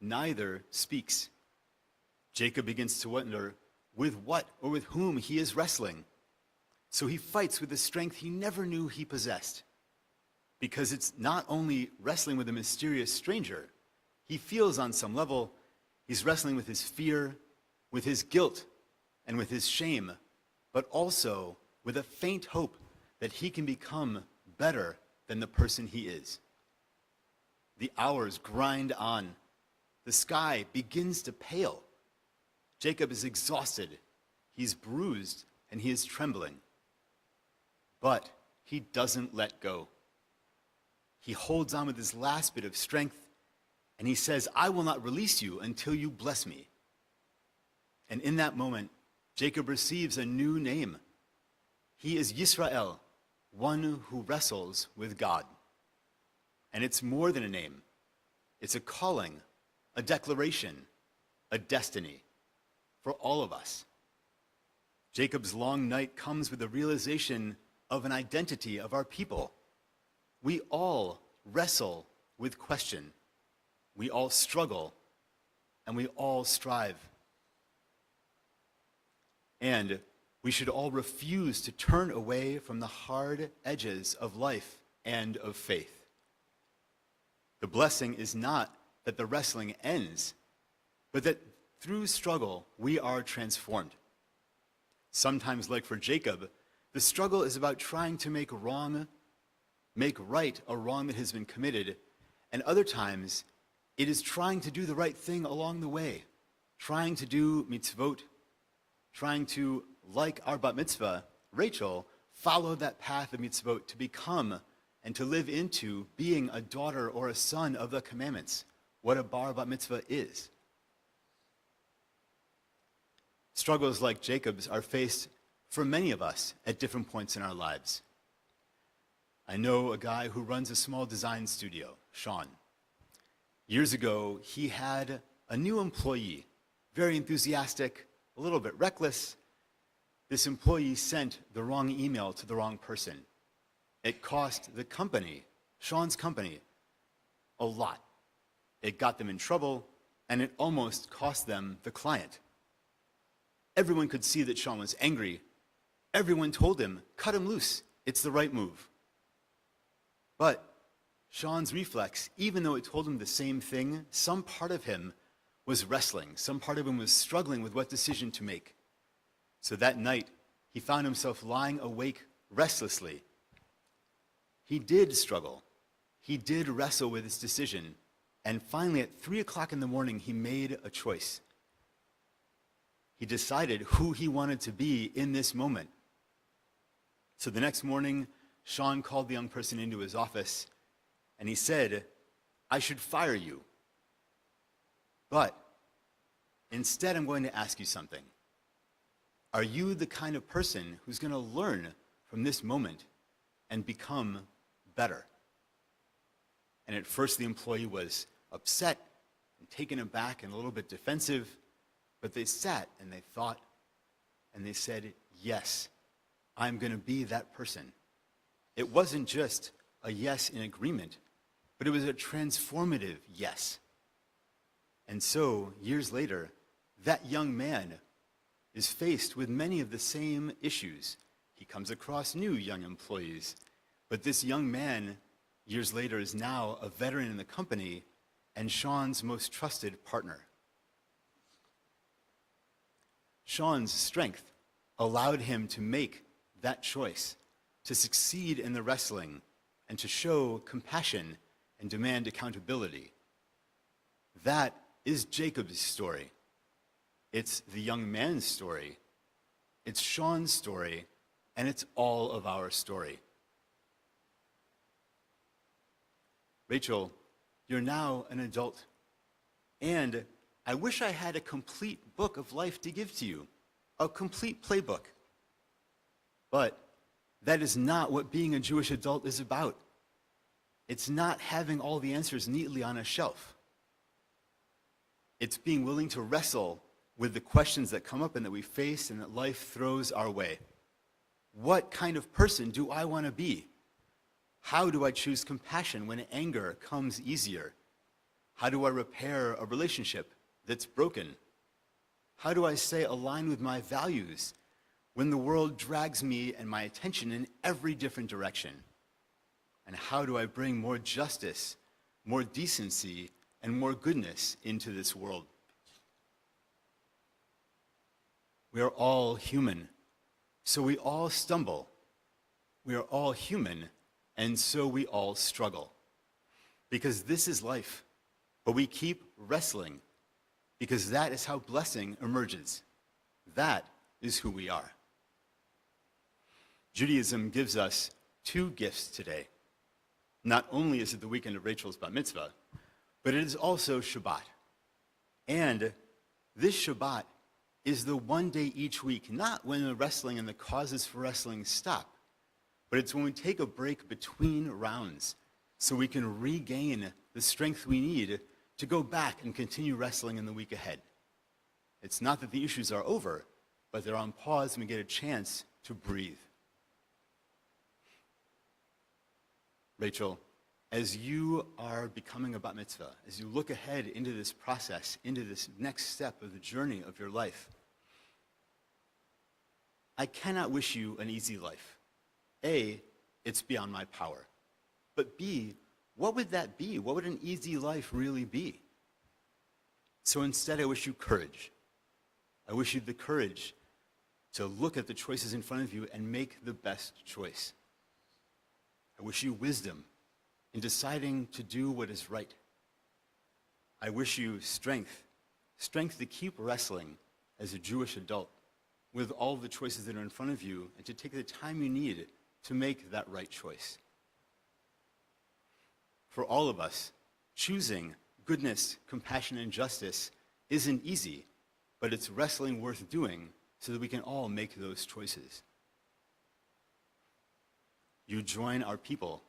neither speaks. Jacob begins to wonder with what or with whom he is wrestling. So he fights with a strength he never knew he possessed. Because it's not only wrestling with a mysterious stranger, he feels on some level he's wrestling with his fear, with his guilt, and with his shame, but also with a faint hope that he can become better than the person he is. The hours grind on. The sky begins to pale. Jacob is exhausted. He's bruised, and he is trembling. But he doesn't let go. He holds on with his last bit of strength, and he says, I will not release you until you bless me. And in that moment, Jacob receives a new name. He is Yisrael, one who wrestles with God. And it's more than a name. It's a calling, a declaration, a destiny for all of us. Jacob's long night comes with the realization of an identity of our people. We all wrestle with question. We all struggle, and we all strive. And we should all refuse to turn away from the hard edges of life and of faith. The blessing is not that the wrestling ends, but that through struggle, we are transformed. Sometimes, like for Jacob, the struggle is about trying to make right a wrong that has been committed, and other times, it is trying to do the right thing along the way, trying to do mitzvot, trying to, like our bat mitzvah, Rachel, follow that path of mitzvot to become and to live into being a daughter or a son of the commandments, what a bar bat mitzvah is. Struggles like Jacob's are faced for many of us at different points in our lives. I know a guy who runs a small design studio, Sean. Years ago, he had a new employee, very enthusiastic, a little bit reckless. This employee sent the wrong email to the wrong person. It cost the company, Sean's company, a lot. It got them in trouble, and it almost cost them the client. Everyone could see that Sean was angry. Everyone told him, cut him loose. It's the right move. But Sean's reflex, even though it told him the same thing, some part of him was wrestling. Some part of him was struggling with what decision to make. So that night, he found himself lying awake restlessly. He did struggle. He did wrestle with his decision. And finally, at 3 o'clock in the morning, he made a choice. He decided who he wanted to be in this moment. So the next morning, Sean called the young person into his office, and he said, I should fire you. But instead, I'm going to ask you something. Are you the kind of person who's going to learn from this moment and become better? And at first, the employee was upset and taken aback and a little bit defensive, but they sat and they thought, and they said, yes, I'm going to be that person. It wasn't just a yes in agreement, but it was a transformative yes. And so, years later, that young man is faced with many of the same issues. He comes across new young employees, but this young man, years later, is now a veteran in the company and Sean's most trusted partner. Sean's strength allowed him to make that choice, to succeed in the wrestling, and to show compassion and demand accountability. That is Jacob's story. It's the young man's story. It's Sean's story, and it's all of our story. Rachel, you're now an adult, and I wish I had a complete book of life to give to you, a complete playbook. But that is not what being a Jewish adult is about. It's not having all the answers neatly on a shelf. It's being willing to wrestle with the questions that come up and that we face and that life throws our way. What kind of person do I want to be? How do I choose compassion when anger comes easier? How do I repair a relationship that's broken? How do I stay aligned with my values when the world drags me and my attention in every different direction? And how do I bring more justice, more decency, and more goodness into this world? We are all human, so we all stumble. We are all human, and so we all struggle. Because this is life, but we keep wrestling, because that is how blessing emerges. That is who we are. Judaism gives us two gifts today. Not only is it the weekend of Rachel's bat mitzvah, but it is also Shabbat. And this Shabbat is the one day each week, not when the wrestling and the causes for wrestling stop, but it's when we take a break between rounds so we can regain the strength we need to go back and continue wrestling in the week ahead. It's not that the issues are over, but they're on pause and we get a chance to breathe. Rachel, as you are becoming a bat mitzvah, as you look ahead into this process, into this next step of the journey of your life, I cannot wish you an easy life. A, it's beyond my power. But B, what would that be? What would an easy life really be? So instead, I wish you courage. I wish you the courage to look at the choices in front of you and make the best choice. I wish you wisdom in deciding to do what is right. I wish you strength to keep wrestling as a Jewish adult with all the choices that are in front of you and to take the time you need to make that right choice. For all of us, choosing goodness, compassion, and justice isn't easy, but it's wrestling worth doing so that we can all make those choices. You join our people,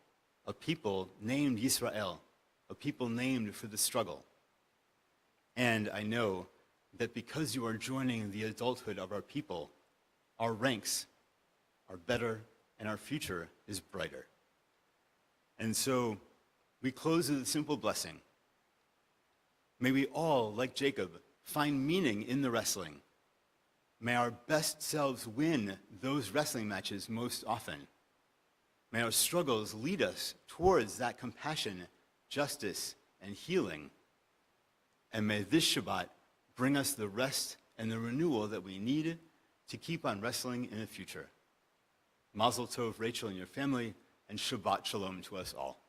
a people named Yisrael, a people named for the struggle. And I know that because you are joining the adulthood of our people, our ranks are better and our future is brighter. And so we close with a simple blessing. May we all, like Jacob, find meaning in the wrestling. May our best selves win those wrestling matches most often. May our struggles lead us towards that compassion, justice, and healing. And may this Shabbat bring us the rest and the renewal that we need to keep on wrestling in the future. Mazel Tov, Rachel, and your family, and Shabbat Shalom to us all.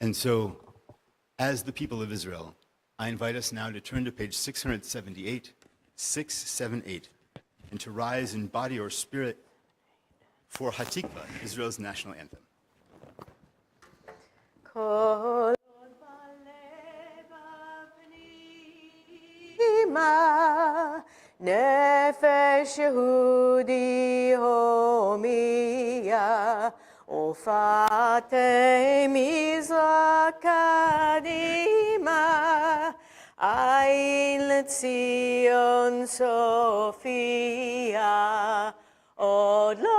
And so, as the people of Israel, I invite us now to turn to page 678, 678, and to rise in body or spirit for Hatikva, Israel's national anthem. נפש יהודי הומיה ופאתי מזרח קדימה עין לציון סופיה עוד לא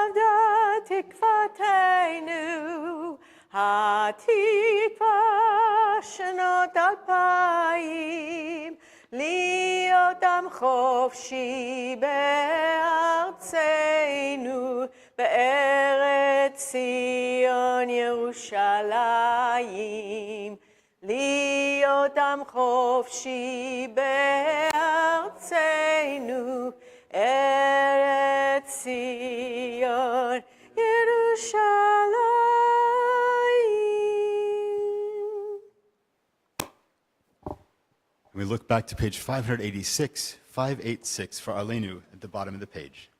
אבדה תקוותנו התקווה שנות 2000 להיות עם חופשי בארצנו, בארץ ציון ירושלים. להיות עם חופשי בארצנו, ארץ ציון ירושלים. We look back to page 586 for Aleinu at the bottom of the page.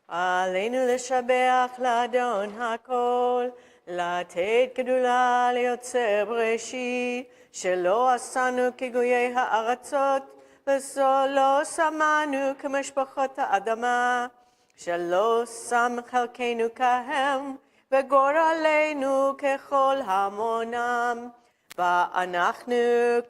עלינו לשבח לאדון הכל, לתת גדולה ליוצר בראשית, שלא עשנו כגויי הארצות, ולא שמענו כמשפחות האדמה, שלא שם חלקנו כהם, וגורלנו ככל המונם. ואנחנו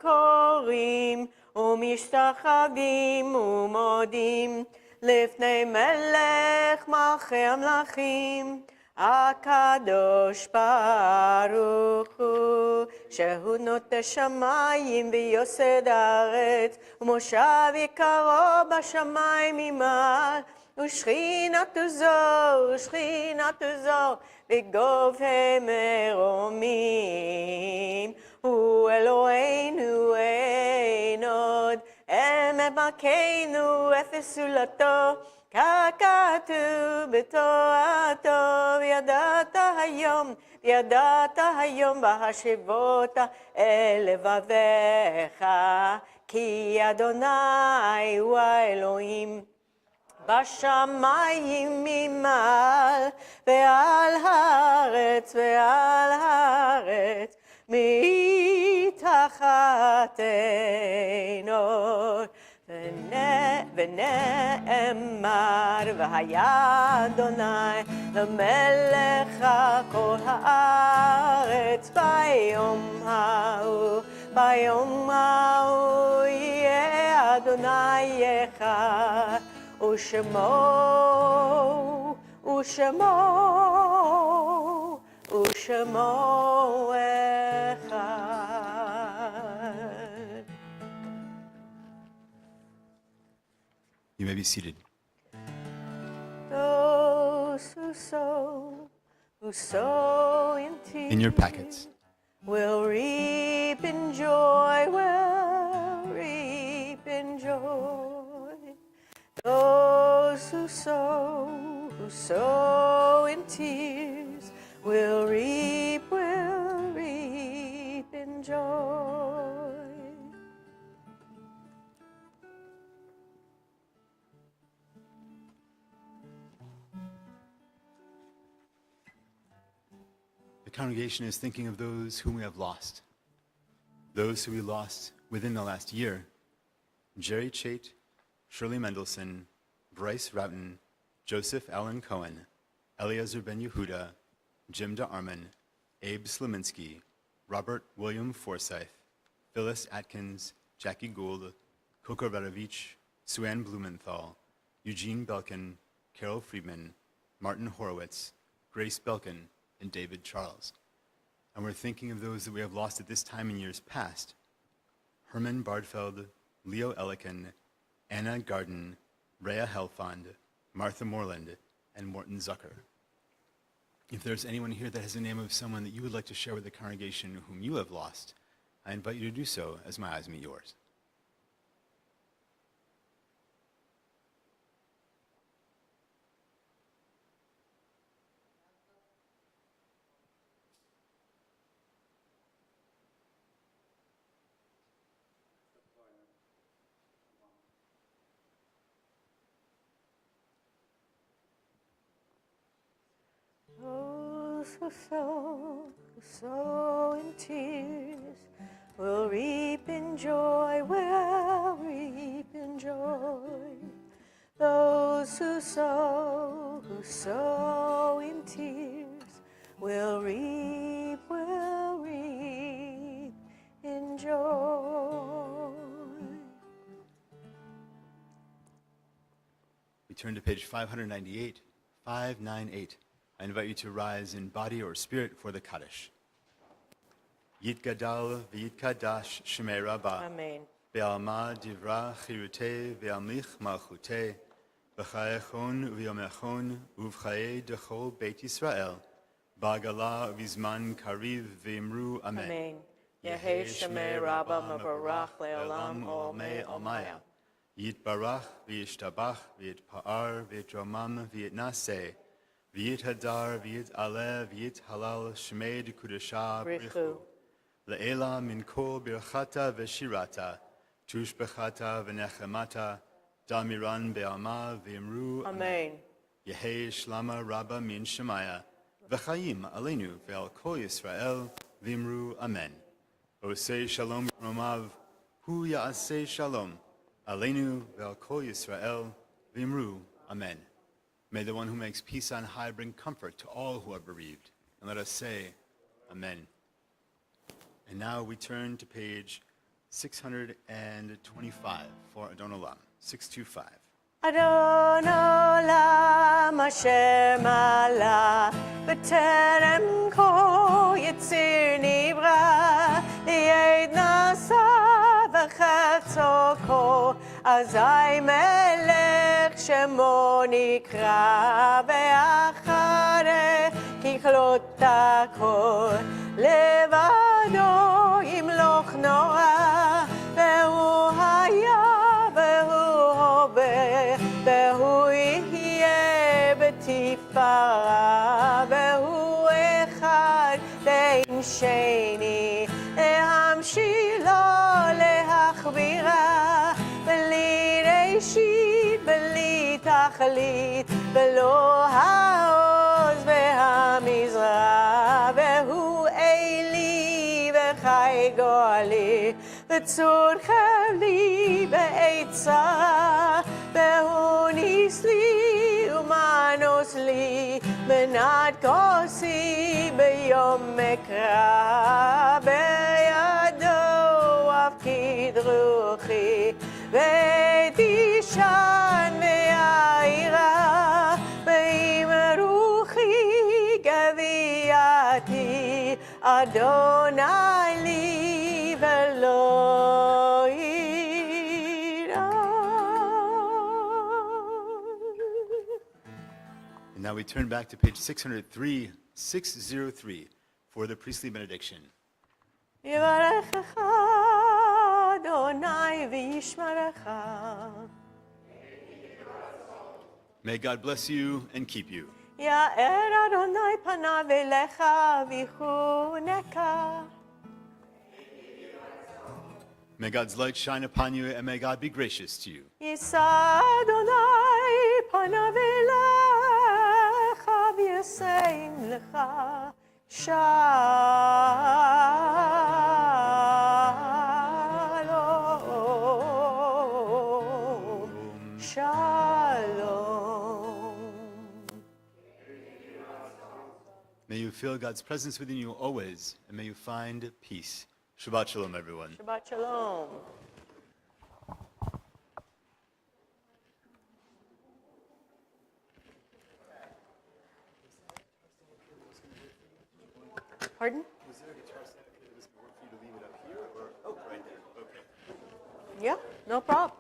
קוראים ומשתחווים ומודים לפני מלך מלכי המלכים, הקדוש ברוך הוא, שהוא נוטה שמיים ויוסד הארץ, ומושב יקרו בשמיים ממעל, ושכינתו זו בגובה מרומים. הוא אלוהינו אין עוד, אל מלכנו אפס זולתו, ככתוב בתורתו, וידעת היום בהשבות אל לבביך, כי אדוני הוא האלוהים בשמיים ממעל, ועל הארץ מתחתנו. ונאמר, והיה אדוני למלך על כל הארץ, ביום ההוא יהיה אדוני אחד, ושמו אחד. You may be seated. Those who sow in tears, In your packets, will reap in joy, will reap in joy. Those who sow in tears, will reap in joy. the congregation is thinking of those whom we have lost. Those who we lost within the last year: Jerry Chait, Shirley Mendelson, Bryce Roughton, Joseph Allen Cohen, Eliezer Ben Yehuda, Jim DeArmond, Abe Sleminski, Robert William Forsyth, Phyllis Atkins, Jackie Gould, Coco Radovich, Suanne Blumenthal, Eugene Belkin, Carol Friedman, Martin Horowitz, Grace Belkin, and David Charles. And we're thinking of those that we have lost at this time in years past: Herman Bardfeld, Leo Ellikin, Anna Garden, Rhea Helfand, Martha Moreland, and Morton Zucker. If there's anyone here that has the name of someone that you would like to share with the congregation whom you have lost, I invite you to do so as my eyes meet yours. Those who sow in tears, will reap in joy, will reap in joy. Those who sow in tears, will reap in joy. We turn to page 598, 598. I invite you to rise in body or spirit for the Kaddish. Yitgadal v'yitkadash shemei Rabbah. Amen. Be'alma divra chirute ve'amlich malchute. B'chayechon v'yomechon uv'chaye dechol Beit Yisrael. Ba'gala v'zman kariv v'imru amen. Amen. Yehi Shemei Rabbah Mabarach Le'olam Olmei Almaya. Yitbarach v'yishtabach v'yitpa'ar v'yitromam v'yitnaseh. V'yit hadar, v'yit aleh, v'yit halal, shmeid kudasha brichu. Le'ela min kol birchata v'shirata, tushbechata v'nechemata, damiran be'alma v'imru. Amen. Yehei shlama rabba min shemaya, v'chayim aleinu ve'al kol Yisrael, v'imru amen. Osei shalom romav, hu ya'asei shalom, aleinu ve'al kol Yisrael, v'imru amen. May the one who makes peace on high bring comfort to all who are bereaved. And let us say, Amen. And now we turn to page 625 for Adon Olam, 625. אדון עולם אשר מעלה בטרם כה יציר נברא ליד נשא וחפצו כה אזי מלך שמו נקרא ואחרי ככלות הכל לבדו ימלוך נורא והוא היה והוא הווה והוא יהיה בתפארה והוא אחד ואין שני להמשילו להכבירה בלי ראשית בלי תכלית ולא העוז והמזרע והוא אלי וחי גואלי וצור חבלי בעת צרה והוא ניס לי ומנוס לי מנת כוסי ביום מקרא בידו אפקיד רוחי ותישן מהעירה ועם רוחי גבייתי אדוני לי ולא יירא. And now we turn back to page 603 for the priestly benediction. יברכך אדוני וישמרך. May God bless you and keep you. יאר אדוני פניו אליך ויחונקה. May God's light shine upon you and may God be gracious to you. יישא אדוני פניו אליך וישם לך שלום. Shalom. May you feel God's presence within you always, and may you find peace. Shabbat Shalom, everyone. Shabbat Shalom. Pardon? Was there a guitar set that was more for you to leave it up here, or right there? Okay. Yeah, no problem.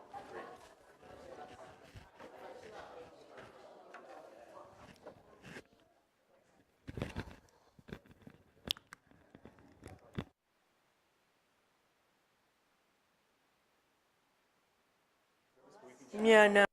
Yeah, no.